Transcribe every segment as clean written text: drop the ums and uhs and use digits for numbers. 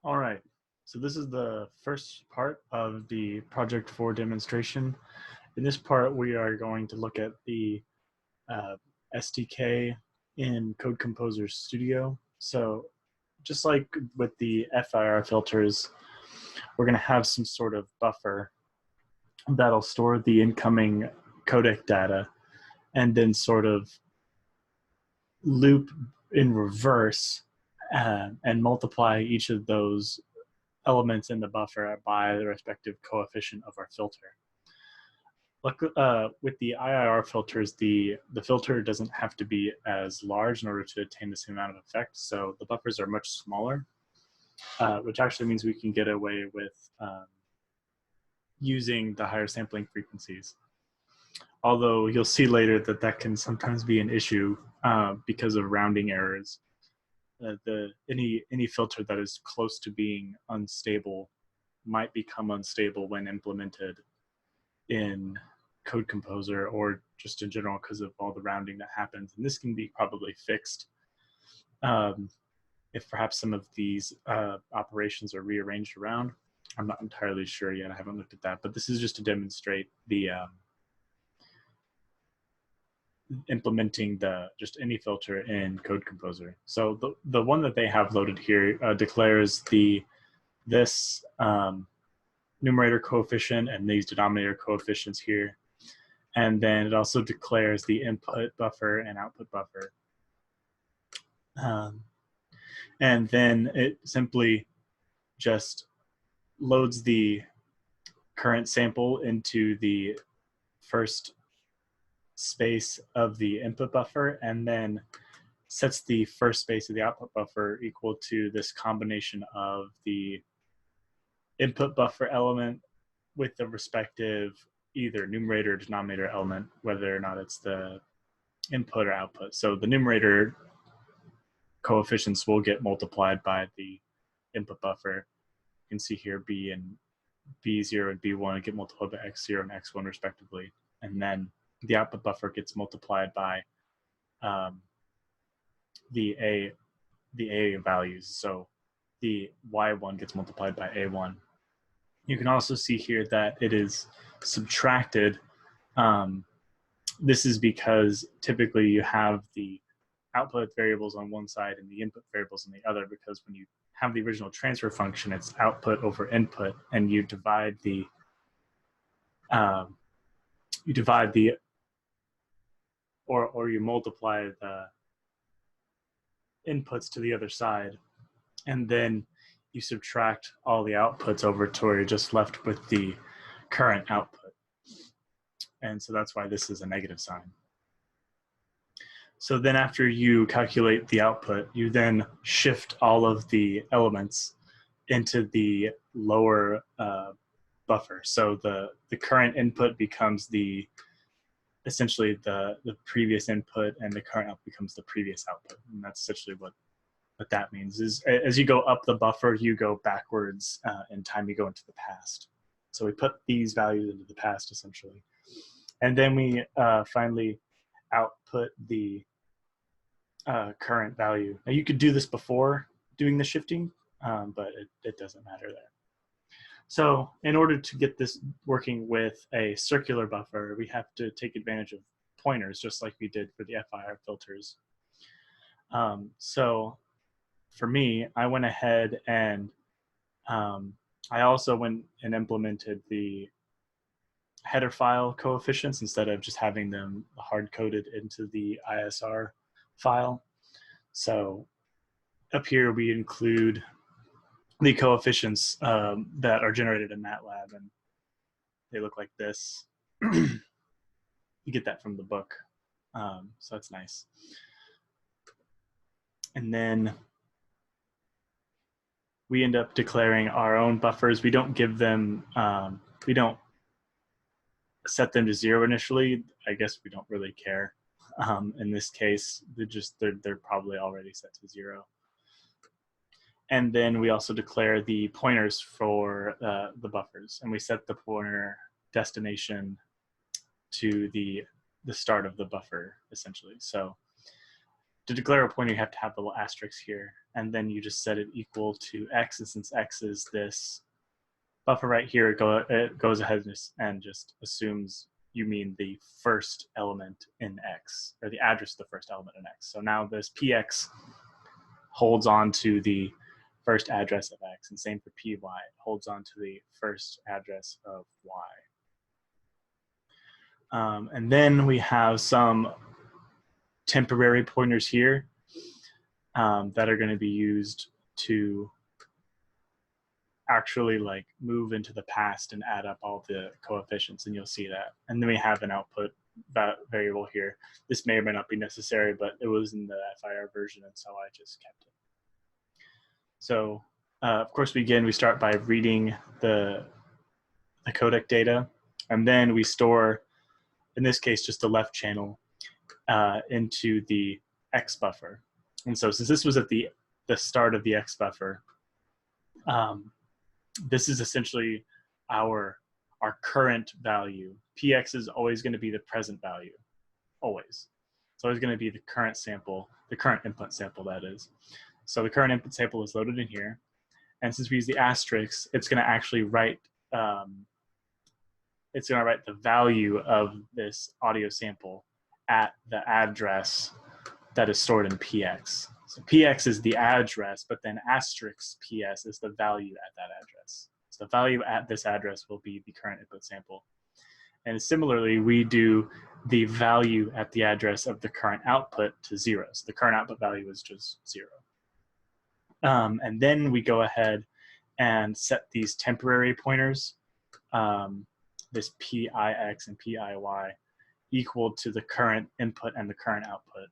All right, so this is the first part of the Project 4 demonstration. In this part, we are going to look at the uh, SDK in Code Composer Studio. So just like with the FIR filters, we're going to have some sort of buffer that'll store the incoming codec data and then sort of loop in reverse and multiply each of those elements in the buffer by the respective coefficient of our filter. With the IIR filters, the filter doesn't have to be as large in order to attain the same amount of effect. So the buffers are much smaller, which actually means we can get away with using the higher sampling frequencies. Although you'll see later that that can sometimes be an issue because of rounding errors. Any filter that is close to being unstable might become unstable when implemented in Code Composer or just in general because of all the rounding that happens. And this can be probably fixed if perhaps some of these operations are rearranged around. I'm not entirely sure yet. I haven't looked at that, but this is just to demonstrate the implementing just any filter in Code Composer. So the one that they have loaded here declares this numerator coefficient and these denominator coefficients here. And then it also declares the input buffer and output buffer. And then it simply just loads the current sample into the first space of the input buffer and then sets the first space of the output buffer equal to this combination of the input buffer element with the respective either numerator or denominator element, whether or not it's the input or output. So the numerator coefficients will get multiplied by the input buffer. You can see here B and B0 and B1 get multiplied by X0 and X1 respectively. And then the output buffer gets multiplied by the A values. So the Y1 gets multiplied by A1. You can also see here that it is subtracted. This is because typically you have the output variables on one side and the input variables on the other, because when you have the original transfer function, it's output over input, and you divide the or you multiply the inputs to the other side, and then you subtract all the outputs over to where you're just left with the current output. And so that's why this is a negative sign. So then after you calculate the output, you then shift all of the elements into the lower buffer. So the current input becomes essentially the previous input, and the current output becomes the previous output. And that's essentially what that means is as you go up the buffer, you go backwards in time, you go into the past. So we put these values into the past essentially. And then we finally output the current value. Now you could do this before doing the shifting, but it doesn't matter there. So in order to get this working with a circular buffer, we have to take advantage of pointers, just like we did for the FIR filters. So for me, I went ahead and I also went and implemented the header file coefficients instead of just having them hard-coded into the ISR file. So up here we include the coefficients that are generated in MATLAB, and they look like this. You get that from the book, so that's nice. And then we end up declaring our own buffers. We don't give them, we don't set them to 0 initially. I guess we don't really care. In this case, they're probably already set to 0. And then we also declare the pointers for the buffers, and we set the pointer destination to the start of the buffer essentially. So to declare a pointer, you have to have the little asterisk here, and then you just set it equal to x, and since x is this buffer right here, it goes ahead and just assumes you mean the first element in x, or the address of the first element in x. So now this px holds on to the first address of x, and same for py, it holds on to the first address of y. And then we have some temporary pointers here that are going to be used to actually like move into the past and add up all the coefficients, and you'll see that. And then we have an output variable here. This may or may not be necessary, but it was in the FIR version, and so I just kept it. So of course, we start by reading the codec data, and then we store, in this case, just the left channel into the X buffer. And so since this was at the start of the X buffer, this is essentially our current value. PX is always going to be the present value, always. It's always going to be the current sample, the current input sample, that is. So the current input sample is loaded in here. And since we use the asterisk, it's going to actually write the value of this audio sample at the address that is stored in PX. So PX is the address, but then asterisk PS is the value at that address. So the value at this address will be the current input sample. And similarly, we do the value at the address of the current output to 0. So the current output value is just 0. And then we go ahead and set these temporary pointers, this PIX and PIY, equal to the current input and the current output.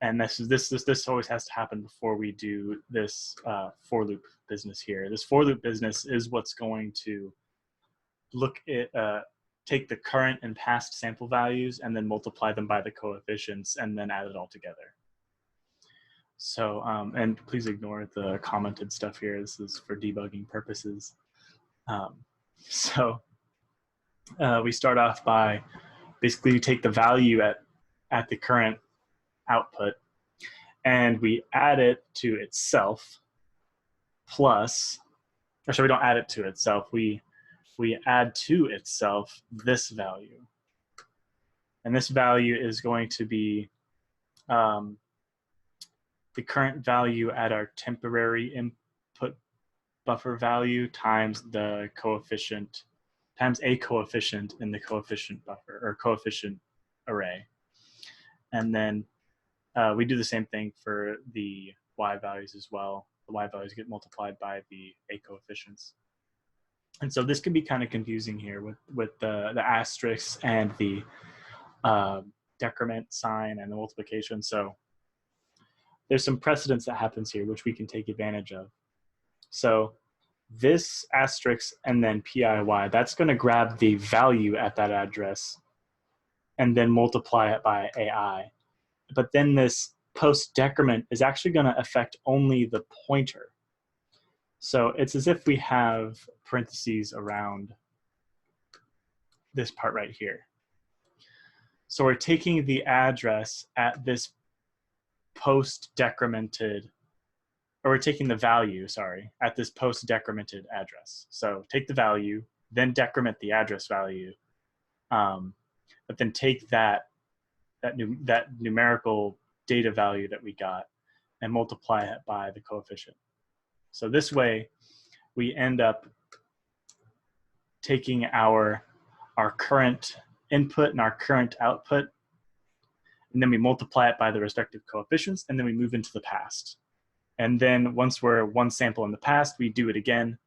And this always has to happen before we do this for loop business here. This for loop business is what's going to look at take the current and past sample values and then multiply them by the coefficients and then add it all together. So, and please ignore the commented stuff here. This is for debugging purposes. We start off by basically take the value at the current output and we add it to itself plus, or so we don't add it to itself, we add to itself this value. And this value is going to be the current value at our temporary input buffer value times the coefficient, times a coefficient in the coefficient buffer or coefficient array. And then we do the same thing for the y values as well. The y values get multiplied by the a coefficients. And so this can be kind of confusing here with the asterisks and the decrement sign and the multiplication. So there's some precedence that happens here which we can take advantage of. So this asterisk and then PIY, that's going to grab the value at that address and then multiply it by AI. But then this post decrement is actually going to affect only the pointer. So it's as if we have parentheses around this part right here. So we're taking the address at this post-decremented, or we're taking the value, sorry, at this post-decremented address. So take the value, then decrement the address value, but then take that numerical data value that we got and multiply it by the coefficient. So this way, we end up taking our current input and our current output, and then we multiply it by the respective coefficients, and then we move into the past. And then once we're one sample in the past, we do it again.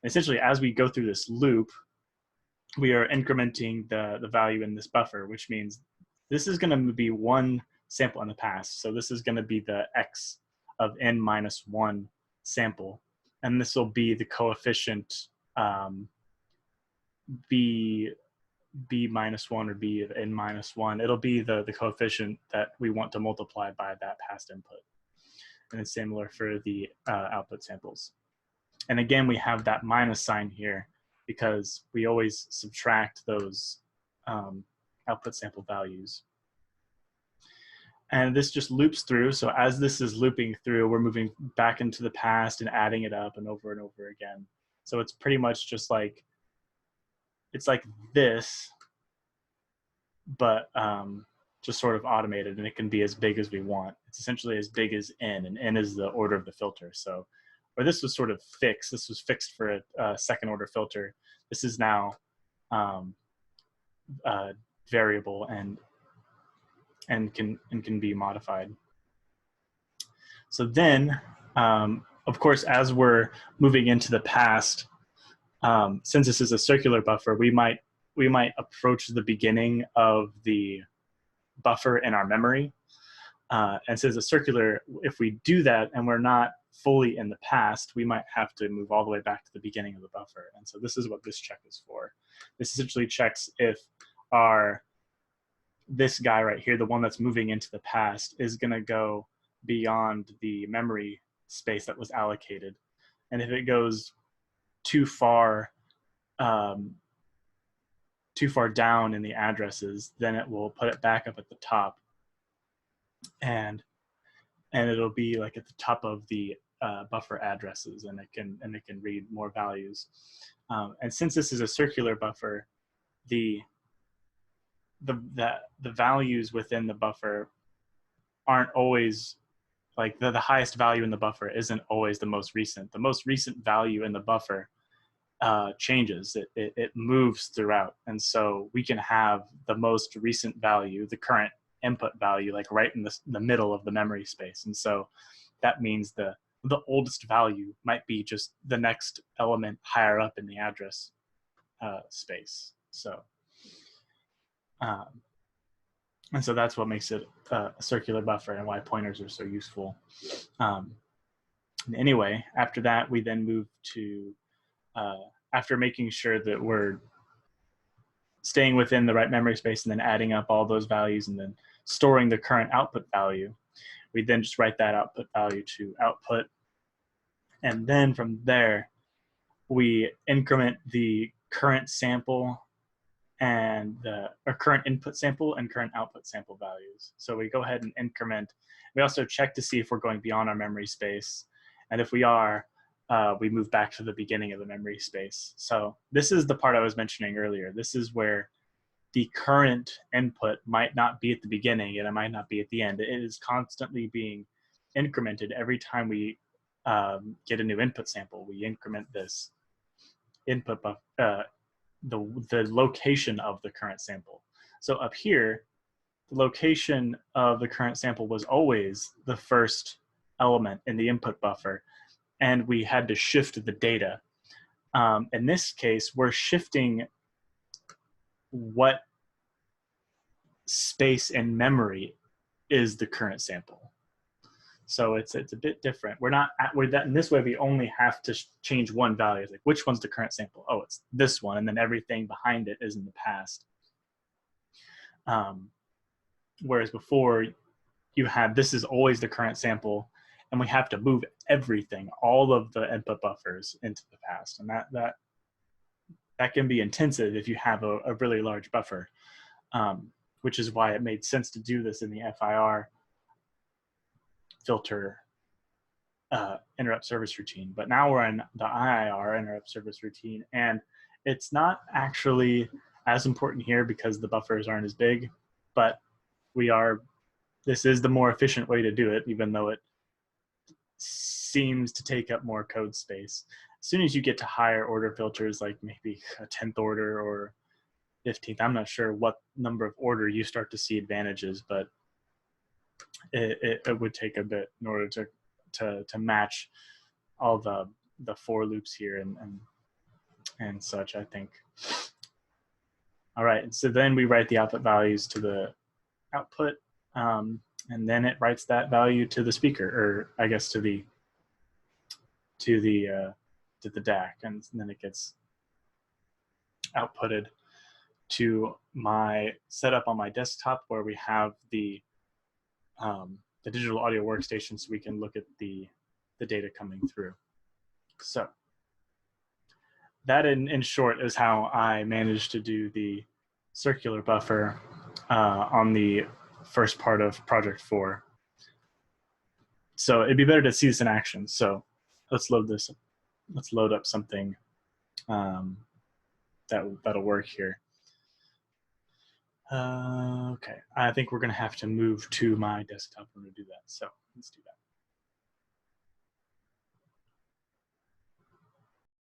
Essentially, as we go through this loop, we are incrementing the value in this buffer, which means this is going to be one sample in the past. So this is going to be the x of n minus 1 sample. And this will be the coefficient b minus 1 or b of n minus 1. It'll be the coefficient that we want to multiply by that past input. And it's similar for the output samples. And again, we have that minus sign here because we always subtract those output sample values And this just loops through. So as this is looping through, we're moving back into the past and adding it up and over again. So it's pretty much just like, it's like this, but just sort of automated, and it can be as big as we want. It's essentially as big as n, and n is the order of the filter. So, or this was sort of fixed. This was fixed for a second order filter. This is now variable and can be modified. So then, of course, as we're moving into the past, since this is a circular buffer, we might approach the beginning of the buffer in our memory. And since it's circular, if we do that and we're not fully in the past, we might have to move all the way back to the beginning of the buffer. And so this is what this check is for. This essentially checks if this guy right here, the one that's moving into the past, is going to go beyond the memory space that was allocated. And if it goes too far down in the addresses, then it will put it back up at the top, and it'll be like at the top of the buffer addresses, and it can read more values. And since this is a circular buffer, the values within the buffer aren't always like the highest value in the buffer isn't always the most recent. The most recent value in the buffer changes. It moves throughout, and so we can have the most recent value, the current input value, like right in the middle of the memory space. And so that means the oldest value might be just the next element higher up in the address space. So and so that's what makes it a circular buffer and why pointers are so useful. Anyway, after that, we then move to, after making sure that we're staying within the right memory space and then adding up all those values and then storing the current output value, we then just write that output value to output. And then from there, we increment the current sample and the current input sample and current output sample values. So we go ahead and increment. We also check to see if we're going beyond our memory space. And if we are, we move back to the beginning of the memory space. So this is the part I was mentioning earlier. This is where the current input might not be at the beginning and it might not be at the end. It is constantly being incremented every time we get a new input sample. We increment this input the location of the current sample. So up here, the location of the current sample was always the first element in the input buffer, and we had to shift the data. In this case, we're shifting what space in memory is the current sample. So it's a bit different. We're that in this way, we only have to change one value. It's like, which one's the current sample? Oh, it's this one. And then everything behind it is in the past. Whereas before, you had, this is always the current sample, and we have to move everything, all of the input buffers, into the past. And that can be intensive if you have a really large buffer, which is why it made sense to do this in the FIR filter interrupt service routine. But now we're in the IIR interrupt service routine, and it's not actually as important here because the buffers aren't as big, but this is the more efficient way to do it, even though it seems to take up more code space. As soon as you get to higher order filters, like maybe a 10th order or 15th, I'm not sure what number of order you start to see advantages, but it would take a bit in order to match all the for loops here and such, I think. All right, and so then we write the output values to the output, and then it writes that value to the speaker, or I guess to the DAC, and then it gets outputted to my setup on my desktop where we have the digital audio workstation, so we can look at the data coming through. So that in short is how I managed to do the circular buffer on the first part of project 4. So it'd be better to see this in action. So let's load this. Let's load up something that'll work here. Okay, I think we're gonna have to move to my desktop in order to do that. So let's do that.